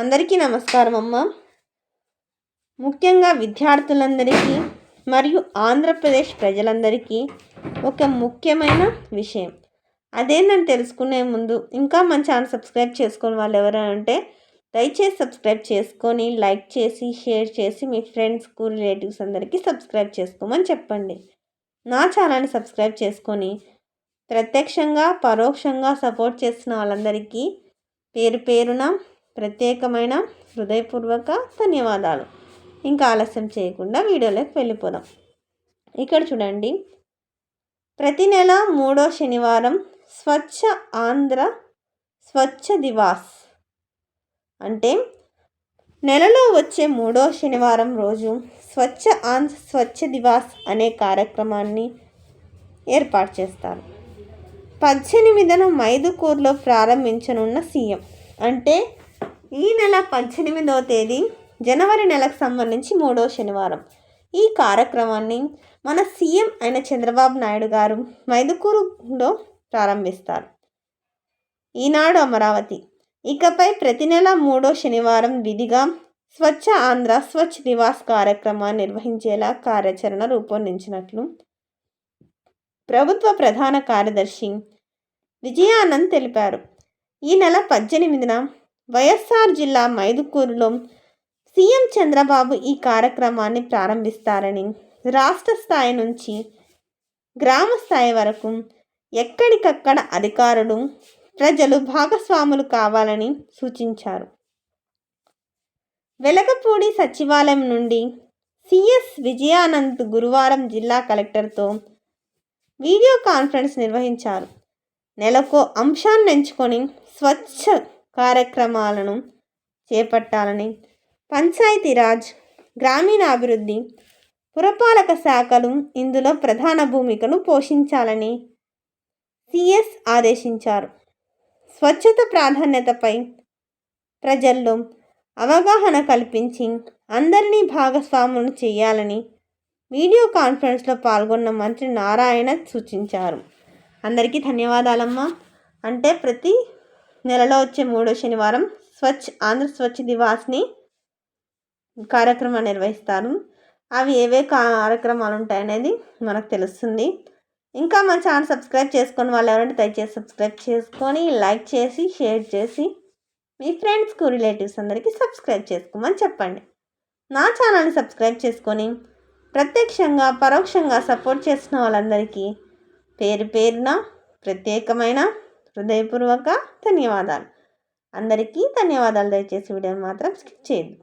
అందరికీ నమస్కారం అమ్మ. ముఖ్యంగా విద్యార్థులందరికీ మరియు ఆంధ్రప్రదేశ్ ప్రజలందరికీ ఒక ముఖ్యమైన విషయం. అదేంటని తెలుసుకునే ముందు ఇంకా మన ఛానల్ సబ్స్క్రైబ్ చేసుకుని వాళ్ళు ఎవరైనా అంటే దయచేసి సబ్స్క్రైబ్ చేసుకొని లైక్ చేసి షేర్ చేసి మీ ఫ్రెండ్స్కు రిలేటివ్స్ అందరికీ సబ్స్క్రైబ్ చేసుకోమని చెప్పండి. నా ఛానల్ని సబ్స్క్రైబ్ చేసుకొని ప్రత్యక్షంగా పరోక్షంగా సపోర్ట్ చేస్తున్న వాళ్ళందరికీ పేరు పేరున ప్రత్యేకమైన హృదయపూర్వక ధన్యవాదాలు. ఇంకా ఆలస్యం చేయకుండా వీడియోలోకి వెళ్ళిపోదాం. ఇక్కడ చూడండి, ప్రతి నెల 3వ శనివారం స్వచ్ఛ ఆంధ్ర స్వచ్ఛ దివాస్ అంటే నెలలో వచ్చే 3వ శనివారం రోజు స్వచ్ఛ ఆంధ్ర స్వచ్ఛ దివాస్ అనే కార్యక్రమాన్ని ఏర్పాటు చేస్తారు. 18న మైదుకూరులో ప్రారంభించనున్న సీఎం అంటే ఈ నెల 18వ తేదీ జనవరి నెలకు సంబంధించి 3వ శనివారం ఈ కార్యక్రమాన్ని మన సీఎం అయిన చంద్రబాబు నాయుడు గారు మైదుకూరులో ప్రారంభిస్తారు. ఈనాడు అమరావతి ఇకపై ప్రతి నెల 3వ శనివారం విధిగా స్వచ్ఛ ఆంధ్ర స్వచ్ఛ దివాస్ కార్యక్రమాన్ని నిర్వహించేలా కార్యాచరణ రూపొందించినట్లు ప్రభుత్వ ప్రధాన కార్యదర్శి విజయానంద్ తెలిపారు. ఈ నెల 18న వైఎస్ఆర్ జిల్లా మైదుకూరులో సీఎం చంద్రబాబు ఈ కార్యక్రమాన్ని ప్రారంభిస్తారని, రాష్ట్ర స్థాయి నుంచి గ్రామ స్థాయి వరకు ఎక్కడికక్కడ అధికారులు ప్రజలు భాగస్వాములు కావాలని సూచించారు. వెలగపూడి సచివాలయం నుండి సిఎస్ విజయానంద్ గురువారం జిల్లా కలెక్టర్తో వీడియో కాన్ఫరెన్స్ నిర్వహించారు. నెలకో అంశాన్ని ఎంచుకొని స్వచ్ఛ కార్యక్రమాలను చేపట్టాలని పంచాయతీరాజ్, గ్రామీణాభివృద్ధి, పురపాలక శాఖలు ఇందులో ప్రధాన భూమికను పోషించాలని సిఎస్ ఆదేశించారు. స్వచ్ఛత ప్రాధాన్యతపై ప్రజల్లో అవగాహన కల్పించి అందరినీ భాగస్వాములను చేయాలని వీడియో కాన్ఫరెన్స్లో పాల్గొన్న మంత్రి నారాయణ సూచించారు. అందరికీ ధన్యవాదాలమ్మా. అంటే ప్రతి నెలలో వచ్చే 3వ శనివారం స్వచ్ఛ ఆంధ్ర స్వచ్ఛ దివాస్ని కార్యక్రమాన్ని నిర్వహిస్తారు. అవి ఏవే కార్యక్రమాలు ఉంటాయనేది మనకు తెలుస్తుంది. ఇంకా మన ఛానల్ సబ్స్క్రైబ్ చేసుకొని వాళ్ళు ఎవరంటే దయచేసి సబ్స్క్రైబ్ చేసుకొని లైక్ చేసి షేర్ చేసి మీ ఫ్రెండ్స్కు రిలేటివ్స్ అందరికీ సబ్స్క్రైబ్ చేసుకోమని చెప్పండి. నా ఛానల్ని సబ్స్క్రైబ్ చేసుకొని ప్రత్యక్షంగా పరోక్షంగా సపోర్ట్ చేసిన వాళ్ళందరికీ పేరు పేరున ప్రత్యేకమైన హృదయపూర్వక ధన్యవాదాలు. అందరికీ ధన్యవాదాలు. దయచేసి వీడియోని మాత్రం స్కిప్ చేయద్దు.